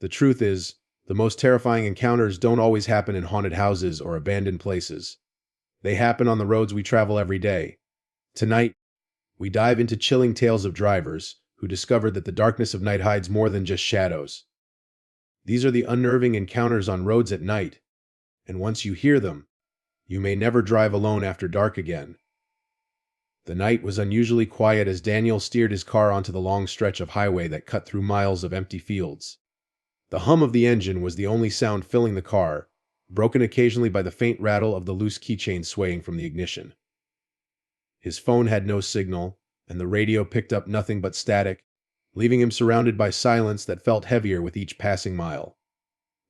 The truth is, the most terrifying encounters don't always happen in haunted houses or abandoned places. They happen on the roads we travel every day. Tonight, we dive into chilling tales of drivers who discovered that the darkness of night hides more than just shadows. These are the unnerving encounters on roads at night, and once you hear them, you may never drive alone after dark again. The night was unusually quiet as Daniel steered his car onto the long stretch of highway that cut through miles of empty fields. The hum of the engine was the only sound filling the car, broken occasionally by the faint rattle of the loose keychain swaying from the ignition. His phone had no signal, and the radio picked up nothing but static, leaving him surrounded by silence that felt heavier with each passing mile.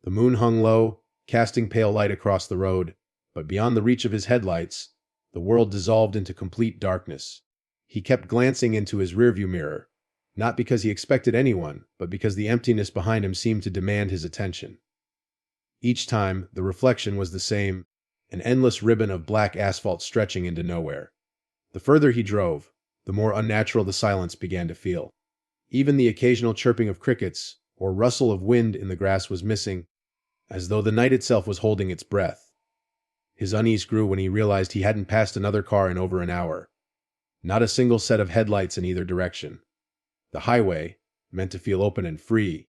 The moon hung low, casting pale light across the road, but beyond the reach of his headlights, the world dissolved into complete darkness. He kept glancing into his rearview mirror, not because he expected anyone, but because the emptiness behind him seemed to demand his attention. Each time, the reflection was the same, an endless ribbon of black asphalt stretching into nowhere. The further he drove, the more unnatural the silence began to feel. Even the occasional chirping of crickets or rustle of wind in the grass was missing, as though the night itself was holding its breath. His unease grew when he realized he hadn't passed another car in over an hour. Not a single set of headlights in either direction. The highway, meant to feel open and free,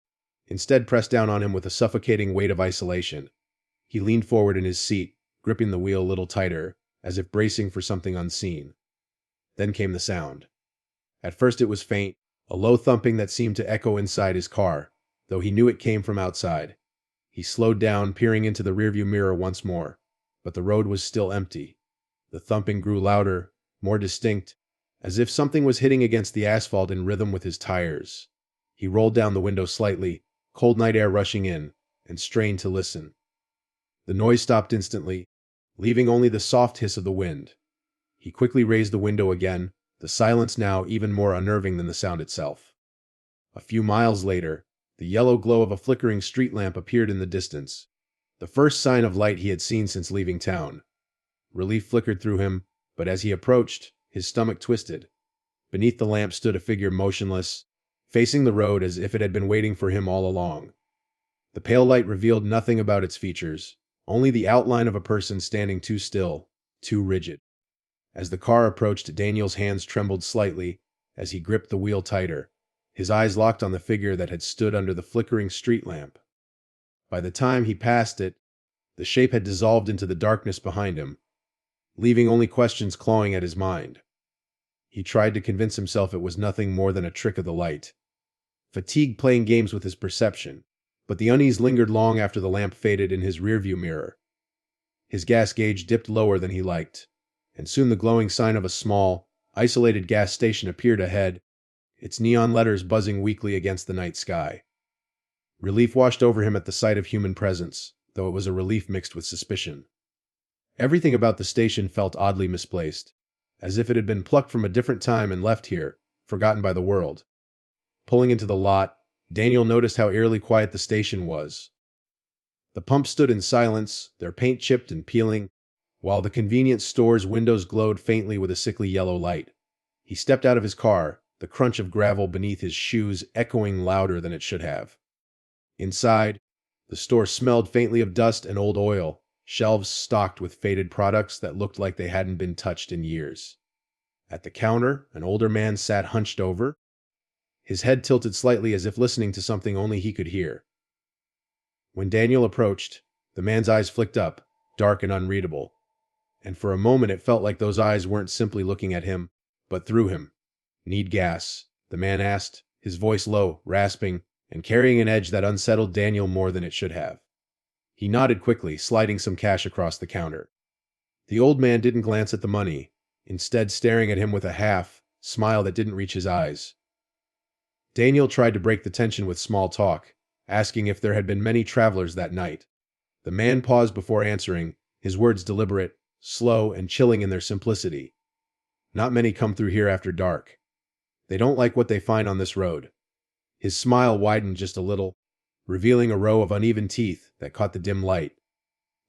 instead pressed down on him with a suffocating weight of isolation. He leaned forward in his seat, gripping the wheel a little tighter, as if bracing for something unseen. Then came the sound. At first it was faint, a low thumping that seemed to echo inside his car, though he knew it came from outside. He slowed down, peering into the rearview mirror once more, but the road was still empty. The thumping grew louder, more distinct, as if something was hitting against the asphalt in rhythm with his tires. He rolled down the window slightly, cold night air rushing in, and strained to listen. The noise stopped instantly, leaving only the soft hiss of the wind. He quickly raised the window again, the silence now even more unnerving than the sound itself. A few miles later, the yellow glow of a flickering street lamp appeared in the distance, the first sign of light he had seen since leaving town. Relief flickered through him, but as he approached, his stomach twisted. Beneath the lamp stood a figure motionless, facing the road as if it had been waiting for him all along. The pale light revealed nothing about its features, only the outline of a person standing too still, too rigid. As the car approached, Daniel's hands trembled slightly as he gripped the wheel tighter, his eyes locked on the figure that had stood under the flickering street lamp. By the time he passed it, the shape had dissolved into the darkness behind him, leaving only questions clawing at his mind. He tried to convince himself it was nothing more than a trick of the light, fatigue playing games with his perception, but the unease lingered long after the lamp faded in his rearview mirror. His gas gauge dipped lower than he liked, and soon the glowing sign of a small, isolated gas station appeared ahead, its neon letters buzzing weakly against the night sky. Relief washed over him at the sight of human presence, though it was a relief mixed with suspicion. Everything about the station felt oddly misplaced, as if it had been plucked from a different time and left here, forgotten by the world. Pulling into the lot, Daniel noticed how eerily quiet the station was. The pumps stood in silence, their paint chipped and peeling, while the convenience store's windows glowed faintly with a sickly yellow light. He stepped out of his car, the crunch of gravel beneath his shoes echoing louder than it should have. Inside, the store smelled faintly of dust and old oil, shelves stocked with faded products that looked like they hadn't been touched in years. At the counter, an older man sat hunched over, his head tilted slightly as if listening to something only he could hear. When Daniel approached, the man's eyes flicked up, dark and unreadable, and for a moment it felt like those eyes weren't simply looking at him, but through him. "Need gas?" the man asked, his voice low, rasping, and carrying an edge that unsettled Daniel more than it should have. He nodded quickly, sliding some cash across the counter. The old man didn't glance at the money, instead staring at him with a smile that didn't reach his eyes. Daniel tried to break the tension with small talk, asking if there had been many travelers that night. The man paused before answering, his words deliberate, slow, and chilling in their simplicity. "Not many come through here after dark. They don't like what they find on this road." His smile widened just a little, revealing a row of uneven teeth that caught the dim light.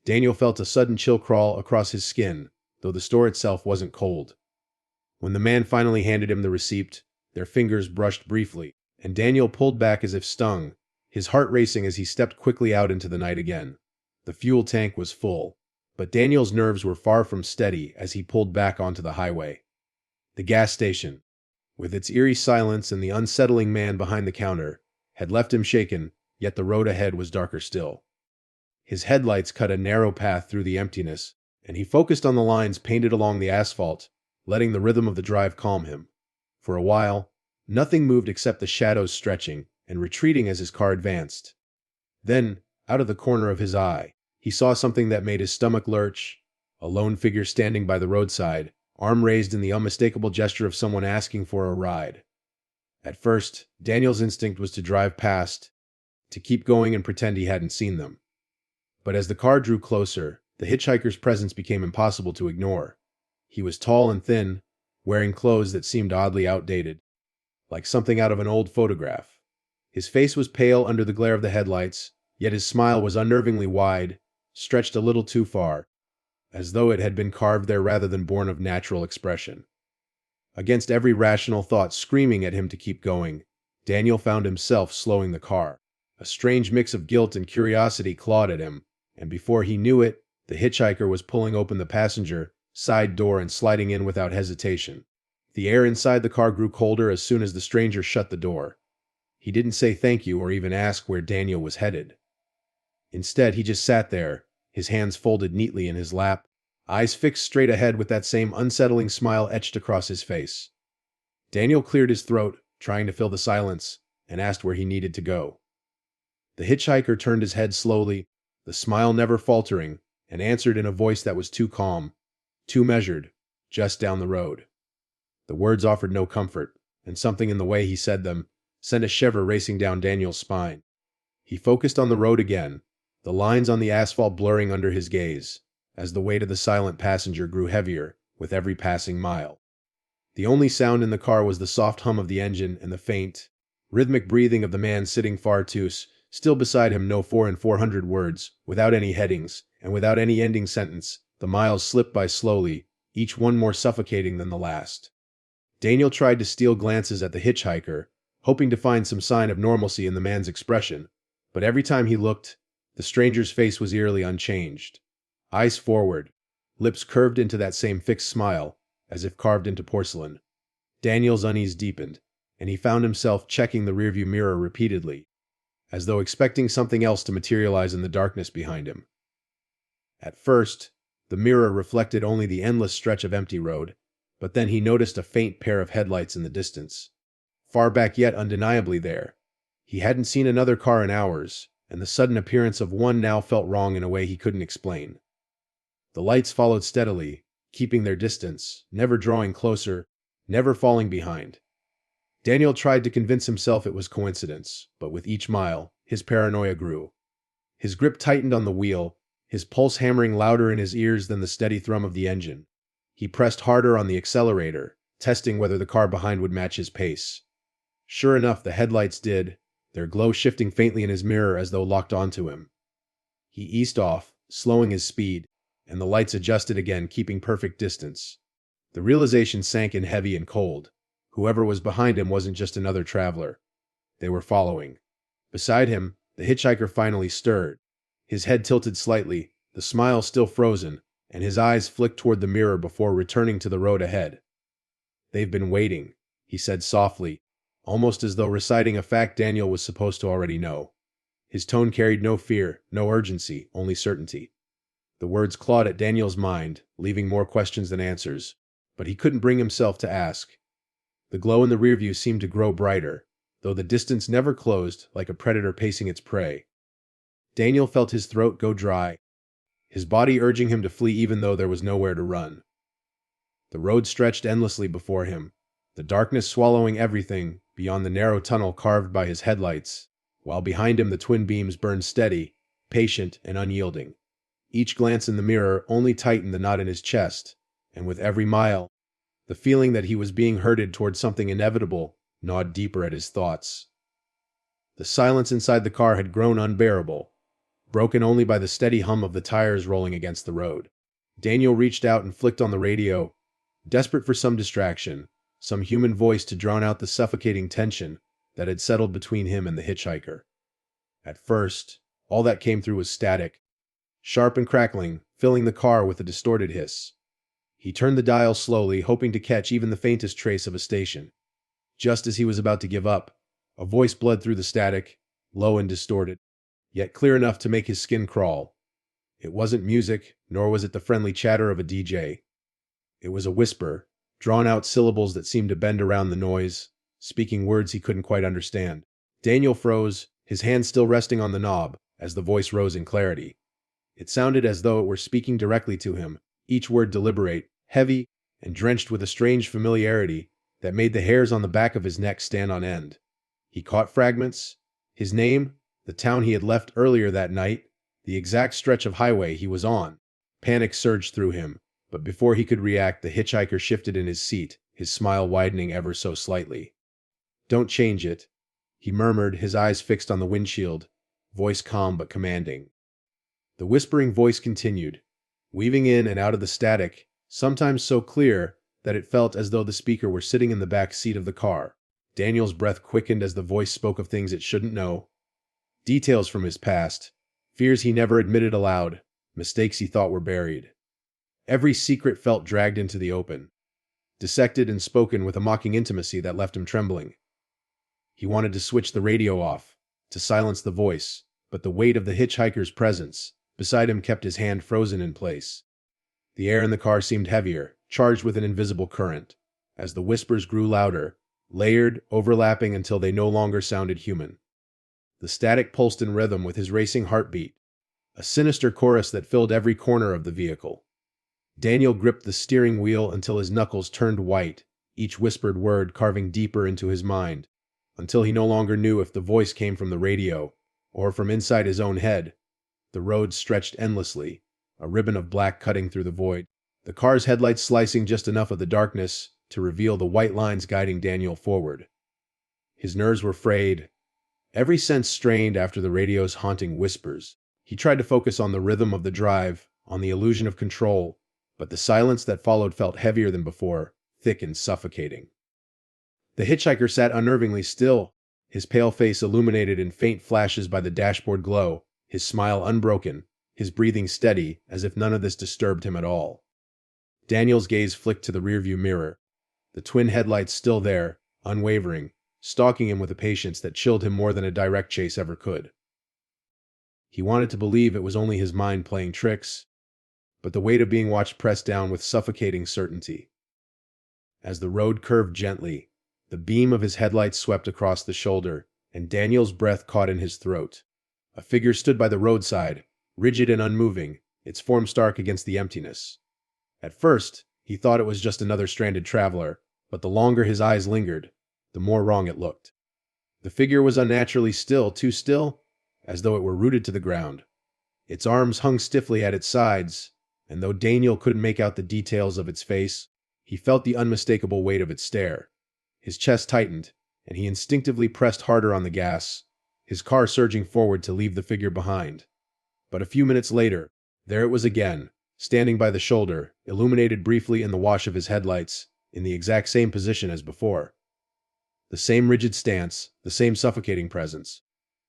Daniel felt a sudden chill crawl across his skin, though the store itself wasn't cold. When the man finally handed him the receipt, their fingers brushed briefly, and Daniel pulled back as if stung, his heart racing as he stepped quickly out into the night again. The fuel tank was full, but Daniel's nerves were far from steady as he pulled back onto the highway. The gas station, with its eerie silence and the unsettling man behind the counter, had left him shaken, yet the road ahead was darker still. His headlights cut a narrow path through the emptiness, and he focused on the lines painted along the asphalt, letting the rhythm of the drive calm him. For a while, nothing moved except the shadows stretching and retreating as his car advanced. Then, out of the corner of his eye, he saw something that made his stomach lurch: a lone figure standing by the roadside, arm raised in the unmistakable gesture of someone asking for a ride. At first, Daniel's instinct was to drive past, to keep going and pretend he hadn't seen them. But as the car drew closer, the hitchhiker's presence became impossible to ignore. He was tall and thin, wearing clothes that seemed oddly outdated, like something out of an old photograph. His face was pale under the glare of the headlights, yet his smile was unnervingly wide, stretched a little too far, as though it had been carved there rather than born of natural expression. Against every rational thought screaming at him to keep going, Daniel found himself slowing the car. A strange mix of guilt and curiosity clawed at him, and before he knew it, the hitchhiker was pulling open the passenger side door and sliding in without hesitation. The air inside the car grew colder as soon as the stranger shut the door. He didn't say thank you or even ask where Daniel was headed. Instead, he just sat there, his hands folded neatly in his lap, eyes fixed straight ahead with that same unsettling smile etched across his face. Daniel cleared his throat, trying to fill the silence, and asked where he needed to go. The hitchhiker turned his head slowly, the smile never faltering, and answered in a voice that was too calm, too measured: just down the road. The words offered no comfort, and something in the way he said them sent a shiver racing down Daniel's spine. He focused on the road again, the lines on the asphalt blurring under his gaze, as the weight of the silent passenger grew heavier with every passing mile. The only sound in the car was the soft hum of the engine and the faint, rhythmic breathing of the man sitting far too still beside him. No 400 words, without any headings, and without any ending sentence. The miles slipped by slowly, each one more suffocating than the last. Daniel tried to steal glances at the hitchhiker, hoping to find some sign of normalcy in the man's expression, but every time he looked, the stranger's face was eerily unchanged. Eyes forward, lips curved into that same fixed smile, as if carved into porcelain. Daniel's unease deepened, and he found himself checking the rearview mirror repeatedly, as though expecting something else to materialize in the darkness behind him. At first, the mirror reflected only the endless stretch of empty road, but then he noticed a faint pair of headlights in the distance. Far back yet undeniably there. He hadn't seen another car in hours, and the sudden appearance of one now felt wrong in a way he couldn't explain. The lights followed steadily, keeping their distance, never drawing closer, never falling behind. Daniel tried to convince himself it was coincidence, but with each mile, his paranoia grew. His grip tightened on the wheel, his pulse hammering louder in his ears than the steady thrum of the engine. He pressed harder on the accelerator, testing whether the car behind would match his pace. Sure enough, the headlights did, their glow shifting faintly in his mirror as though locked onto him. He eased off, slowing his speed, and the lights adjusted again, keeping perfect distance. The realization sank in heavy and cold. Whoever was behind him wasn't just another traveler. They were following. Beside him, the hitchhiker finally stirred. His head tilted slightly, the smile still frozen, and his eyes flicked toward the mirror before returning to the road ahead. "They've been waiting," he said softly, almost as though reciting a fact Daniel was supposed to already know. His tone carried no fear, no urgency, only certainty. The words clawed at Daniel's mind, leaving more questions than answers, but he couldn't bring himself to ask. The glow in the rearview seemed to grow brighter, though the distance never closed, like a predator pacing its prey. Daniel felt his throat go dry, his body urging him to flee even though there was nowhere to run. The road stretched endlessly before him, the darkness swallowing everything beyond the narrow tunnel carved by his headlights, while behind him the twin beams burned steady, patient, and unyielding. Each glance in the mirror only tightened the knot in his chest, and with every mile, the feeling that he was being herded toward something inevitable gnawed deeper at his thoughts. The silence inside the car had grown unbearable, broken only by the steady hum of the tires rolling against the road. Daniel reached out and flicked on the radio, desperate for some distraction, some human voice to drown out the suffocating tension that had settled between him and the hitchhiker. At first, all that came through was static, sharp and crackling, filling the car with a distorted hiss. He turned the dial slowly, hoping to catch even the faintest trace of a station. Just as he was about to give up, a voice bled through the static, low and distorted, yet clear enough to make his skin crawl. It wasn't music, nor was it the friendly chatter of a DJ. It was a whisper, drawn-out syllables that seemed to bend around the noise, speaking words he couldn't quite understand. Daniel froze, his hand still resting on the knob, as the voice rose in clarity. It sounded as though it were speaking directly to him, each word deliberate, heavy, and drenched with a strange familiarity that made the hairs on the back of his neck stand on end. He caught fragments: his name, the town he had left earlier that night, the exact stretch of highway he was on. Panic surged through him, but before he could react, the hitchhiker shifted in his seat, his smile widening ever so slightly. "Don't change it," he murmured, his eyes fixed on the windshield, voice calm but commanding. The whispering voice continued, weaving in and out of the static, sometimes so clear that it felt as though the speaker were sitting in the back seat of the car. Daniel's breath quickened as the voice spoke of things it shouldn't know. Details from his past, fears he never admitted aloud, mistakes he thought were buried. Every secret felt dragged into the open, dissected and spoken with a mocking intimacy that left him trembling. He wanted to switch the radio off, to silence the voice, but the weight of the hitchhiker's presence beside him kept his hand frozen in place. The air in the car seemed heavier, charged with an invisible current, as the whispers grew louder, layered, overlapping until they no longer sounded human. The static pulsed in rhythm with his racing heartbeat, a sinister chorus that filled every corner of the vehicle. Daniel gripped the steering wheel until his knuckles turned white, each whispered word carving deeper into his mind, until he no longer knew if the voice came from the radio or from inside his own head. The road stretched endlessly, a ribbon of black cutting through the void, the car's headlights slicing just enough of the darkness to reveal the white lines guiding Daniel forward. His nerves were frayed, every sense strained after the radio's haunting whispers. He tried to focus on the rhythm of the drive, on the illusion of control, but the silence that followed felt heavier than before, thick and suffocating. The hitchhiker sat unnervingly still, his pale face illuminated in faint flashes by the dashboard glow, his smile unbroken, his breathing steady, as if none of this disturbed him at all. Daniel's gaze flicked to the rearview mirror, the twin headlights still there, unwavering, stalking him with a patience that chilled him more than a direct chase ever could. He wanted to believe it was only his mind playing tricks, but the weight of being watched pressed down with suffocating certainty. As the road curved gently, the beam of his headlights swept across the shoulder, and Daniel's breath caught in his throat. A figure stood by the roadside, rigid and unmoving, its form stark against the emptiness. At first, he thought it was just another stranded traveler, but the longer his eyes lingered, the more wrong it looked. The figure was unnaturally still, too still, as though it were rooted to the ground. Its arms hung stiffly at its sides, and though Daniel couldn't make out the details of its face, he felt the unmistakable weight of its stare. His chest tightened, and he instinctively pressed harder on the gas, his car surging forward to leave the figure behind. But a few minutes later, there it was again, standing by the shoulder, illuminated briefly in the wash of his headlights, in the exact same position as before. The same rigid stance, the same suffocating presence.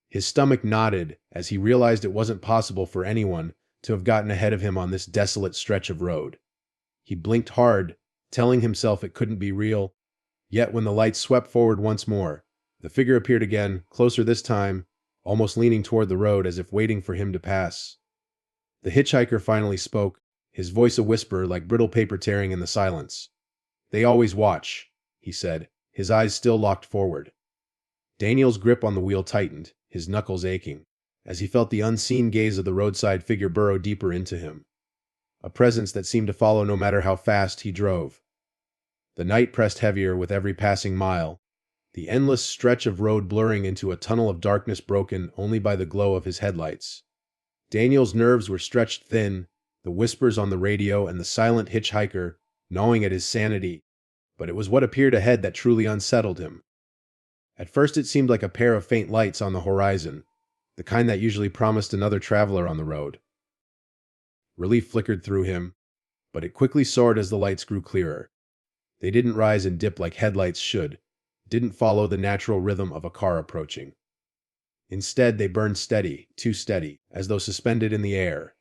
His stomach knotted as he realized it wasn't possible for anyone to have gotten ahead of him on this desolate stretch of road. He blinked hard, telling himself it couldn't be real, yet when the lights swept forward once more, the figure appeared again, closer this time, almost leaning toward the road as if waiting for him to pass. The hitchhiker finally spoke, his voice a whisper like brittle paper tearing in the silence. "They always watch," he said, his eyes still locked forward. Daniel's grip on the wheel tightened, his knuckles aching, as he felt the unseen gaze of the roadside figure burrow deeper into him. A presence that seemed to follow no matter how fast he drove. The night pressed heavier with every passing mile, the endless stretch of road blurring into a tunnel of darkness broken only by the glow of his headlights. Daniel's nerves were stretched thin, the whispers on the radio and the silent hitchhiker gnawing at his sanity, but it was what appeared ahead that truly unsettled him. At first it seemed like a pair of faint lights on the horizon, the kind that usually promised another traveler on the road. Relief flickered through him, but it quickly soared as the lights grew clearer. They didn't rise and dip like headlights should, didn't follow the natural rhythm of a car approaching. Instead, they burned steady, too steady, as though suspended in the air.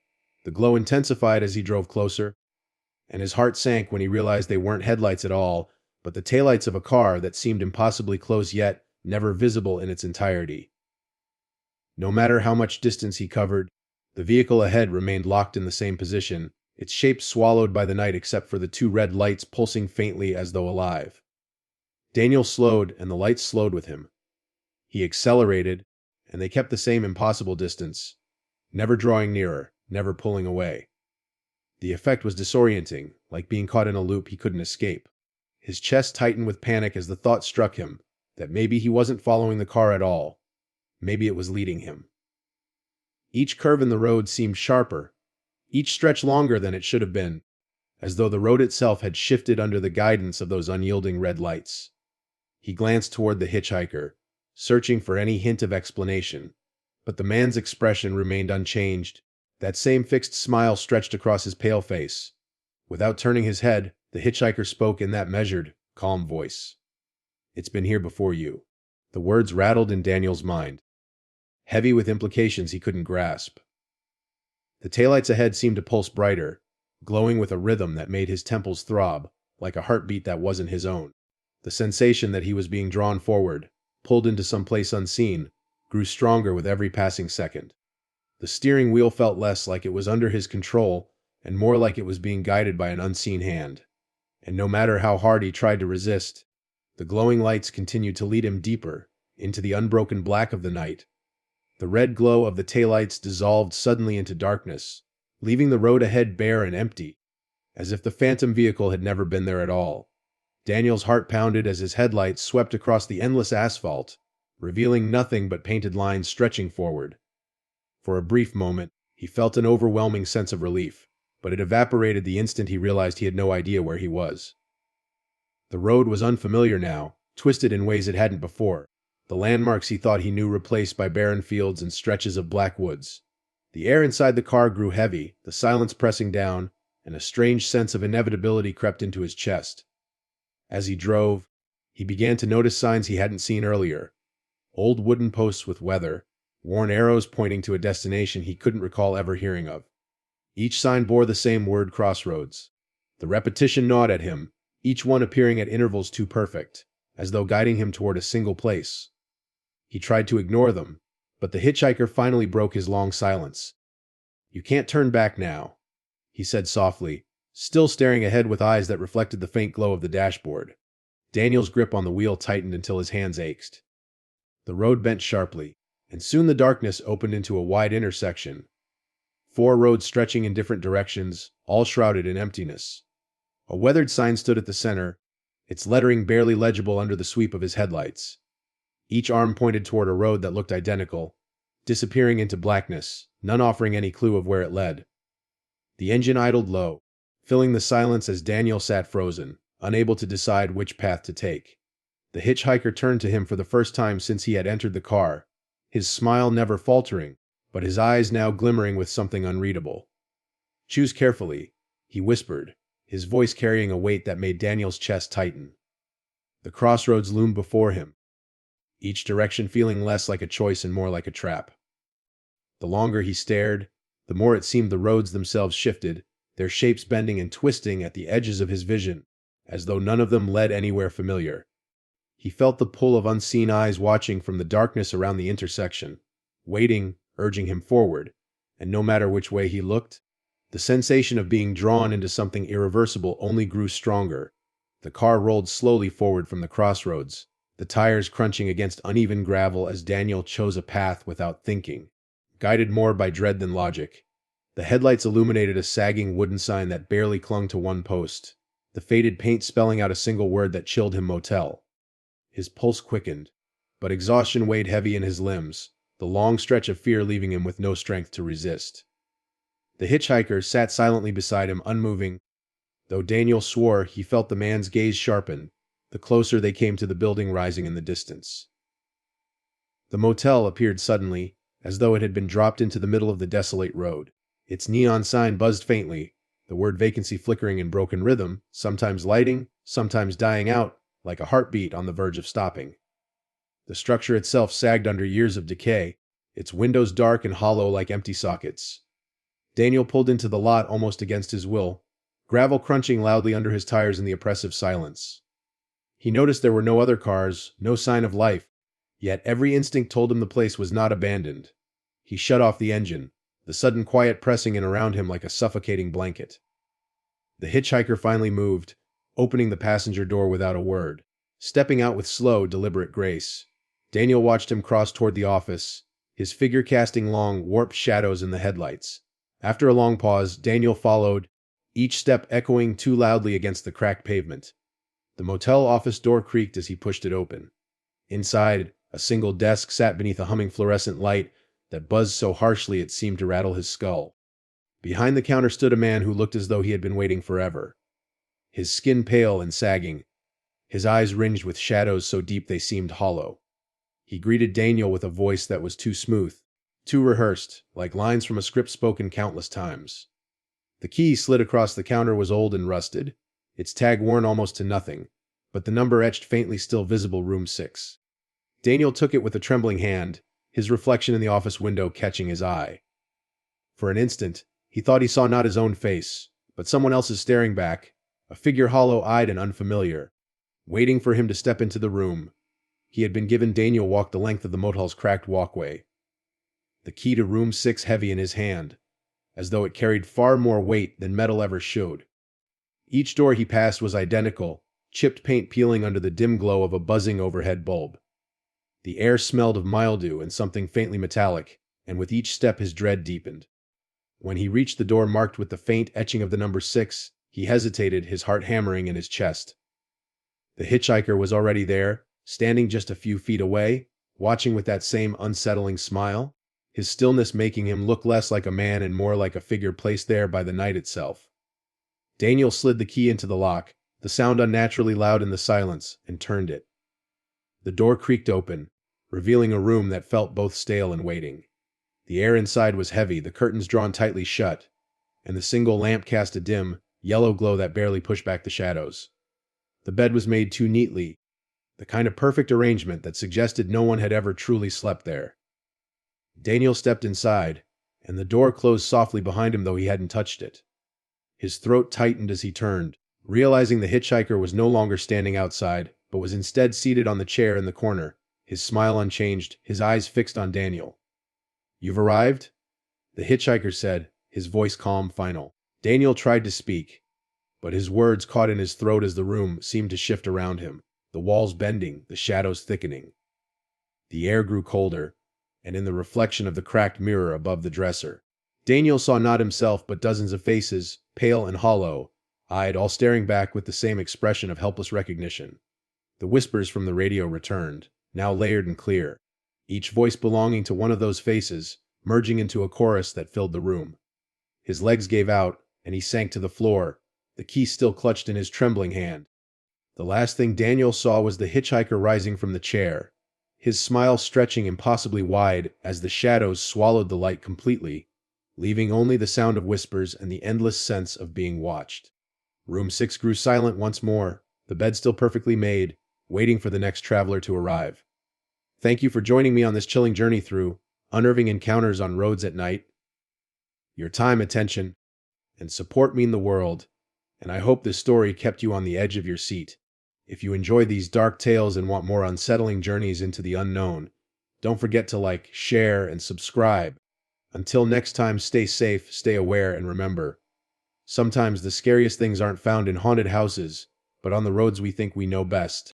The glow intensified as he drove closer, and his heart sank when he realized they weren't headlights at all, but the taillights of a car that seemed impossibly close yet never visible in its entirety. No matter how much distance he covered, the vehicle ahead remained locked in the same position, its shape swallowed by the night except for the two red lights pulsing faintly as though alive. Daniel slowed, and the lights slowed with him. He accelerated, and they kept the same impossible distance, never drawing nearer, never pulling away. The effect was disorienting, like being caught in a loop he couldn't escape. His chest tightened with panic as the thought struck him that maybe he wasn't following the car at all. Maybe it was leading him. Each curve in the road seemed sharper, each stretch longer than it should have been, as though the road itself had shifted under the guidance of those unyielding red lights. He glanced toward the hitchhiker, searching for any hint of explanation, but the man's expression remained unchanged. That same fixed smile stretched across his pale face. Without turning his head, the hitchhiker spoke in that measured, calm voice. "It's been here before you." The words rattled in Daniel's mind, heavy with implications he couldn't grasp. The taillights ahead seemed to pulse brighter, glowing with a rhythm that made his temples throb, like a heartbeat that wasn't his own. The sensation that he was being drawn forward, pulled into some place unseen, grew stronger with every passing second. The steering wheel felt less like it was under his control and more like it was being guided by an unseen hand. And no matter how hard he tried to resist, the glowing lights continued to lead him deeper into the unbroken black of the night. The red glow of the taillights dissolved suddenly into darkness, leaving the road ahead bare and empty, as if the phantom vehicle had never been there at all. Daniel's heart pounded as his headlights swept across the endless asphalt, revealing nothing but painted lines stretching forward. For a brief moment, he felt an overwhelming sense of relief, but it evaporated the instant he realized he had no idea where he was. The road was unfamiliar now, twisted in ways it hadn't before, the landmarks he thought he knew replaced by barren fields and stretches of black woods. The air inside the car grew heavy, the silence pressing down, and a strange sense of inevitability crept into his chest. As he drove, he began to notice signs he hadn't seen earlier. Old wooden posts with weather, worn arrows pointing to a destination he couldn't recall ever hearing of. Each sign bore the same word, Crossroads. The repetition gnawed at him, each one appearing at intervals too perfect, as though guiding him toward a single place. He tried to ignore them, but the hitchhiker finally broke his long silence. "You can't turn back now," he said softly, still staring ahead with eyes that reflected the faint glow of the dashboard. Daniel's grip on the wheel tightened until his hands ached. The road bent sharply, and soon the darkness opened into a wide intersection. 4 roads stretching in different directions, all shrouded in emptiness. A weathered sign stood at the center, its lettering barely legible under the sweep of his headlights. Each arm pointed toward a road that looked identical, disappearing into blackness, none offering any clue of where it led. The engine idled low, filling the silence as Daniel sat frozen, unable to decide which path to take. The hitchhiker turned to him for the first time since he had entered the car, his smile never faltering, but his eyes now glimmering with something unreadable. "Choose carefully," he whispered, his voice carrying a weight that made Daniel's chest tighten. The crossroads loomed before him, each direction feeling less like a choice and more like a trap. The longer he stared, the more it seemed the roads themselves shifted, their shapes bending and twisting at the edges of his vision, as though none of them led anywhere familiar. He felt the pull of unseen eyes watching from the darkness around the intersection, waiting, urging him forward, and no matter which way he looked, the sensation of being drawn into something irreversible only grew stronger. The car rolled slowly forward from the crossroads, the tires crunching against uneven gravel as Daniel chose a path without thinking, guided more by dread than logic. The headlights illuminated a sagging wooden sign that barely clung to one post, the faded paint spelling out a single word that chilled him: Motel. His pulse quickened, but exhaustion weighed heavy in his limbs, the long stretch of fear leaving him with no strength to resist. The hitchhiker sat silently beside him, unmoving, though Daniel swore he felt the man's gaze sharpen the closer they came to the building rising in the distance. The motel appeared suddenly, as though it had been dropped into the middle of the desolate road. Its neon sign buzzed faintly, the word vacancy flickering in broken rhythm, sometimes lighting, sometimes dying out, like a heartbeat on the verge of stopping. The structure itself sagged under years of decay, its windows dark and hollow like empty sockets. Daniel pulled into the lot almost against his will, gravel crunching loudly under his tires in the oppressive silence. He noticed there were no other cars, no sign of life, yet every instinct told him the place was not abandoned. He shut off the engine, the sudden quiet pressing in around him like a suffocating blanket. The hitchhiker finally moved, opening the passenger door without a word, stepping out with slow, deliberate grace. Daniel watched him cross toward the office, his figure casting long, warped shadows in the headlights. After a long pause, Daniel followed, each step echoing too loudly against the cracked pavement. The motel office door creaked as he pushed it open. Inside, a single desk sat beneath a humming fluorescent light that buzzed so harshly it seemed to rattle his skull. Behind the counter stood a man who looked as though he had been waiting forever. His skin pale and sagging, his eyes ringed with shadows so deep they seemed hollow. He greeted Daniel with a voice that was too smooth, too rehearsed, like lines from a script spoken countless times. The key slid across the counter was old and rusted, its tag worn almost to nothing, but the number etched faintly still visible, room 6. Daniel took it with a trembling hand, his reflection in the office window catching his eye. For an instant, he thought he saw not his own face, but someone else's staring back, a figure hollow-eyed and unfamiliar, waiting for him to step into the room. He had been given. Daniel walked the length of the motel's cracked walkway, the key to room 6 heavy in his hand, as though it carried far more weight than metal ever showed. Each door he passed was identical, chipped paint peeling under the dim glow of a buzzing overhead bulb. The air smelled of mildew and something faintly metallic, and with each step his dread deepened. When he reached the door marked with the faint etching of the number 6, he hesitated, his heart hammering in his chest. The hitchhiker was already there, standing just a few feet away, watching with that same unsettling smile, his stillness making him look less like a man and more like a figure placed there by the night itself. Daniel slid the key into the lock, the sound unnaturally loud in the silence, and turned it. The door creaked open, revealing a room that felt both stale and waiting. The air inside was heavy, the curtains drawn tightly shut, and the single lamp cast a dim, yellow glow that barely pushed back the shadows. The bed was made too neatly, the kind of perfect arrangement that suggested no one had ever truly slept there. Daniel stepped inside, and the door closed softly behind him, though he hadn't touched it. His throat tightened as he turned, realizing the hitchhiker was no longer standing outside, but was instead seated on the chair in the corner, his smile unchanged, his eyes fixed on Daniel. "You've arrived?" the hitchhiker said, his voice calm, final. Daniel tried to speak, but his words caught in his throat as the room seemed to shift around him, the walls bending, the shadows thickening. The air grew colder, and in the reflection of the cracked mirror above the dresser, Daniel saw not himself but dozens of faces, pale and hollow-eyed, all staring back with the same expression of helpless recognition. The whispers from the radio returned, now layered and clear, each voice belonging to one of those faces, merging into a chorus that filled the room. His legs gave out, and he sank to the floor, the key still clutched in his trembling hand. The last thing Daniel saw was the hitchhiker rising from the chair, his smile stretching impossibly wide as the shadows swallowed the light completely, leaving only the sound of whispers and the endless sense of being watched. Room 6 grew silent once more, the bed still perfectly made, waiting for the next traveler to arrive. Thank you for joining me on this chilling journey through Unnerving Encounters on Roads at Night. Your time, attention, and support mean the world, and I hope this story kept you on the edge of your seat. If you enjoy these dark tales and want more unsettling journeys into the unknown, don't forget to like, share, and subscribe. Until next time, stay safe, stay aware, and remember, sometimes the scariest things aren't found in haunted houses, but on the roads we think we know best.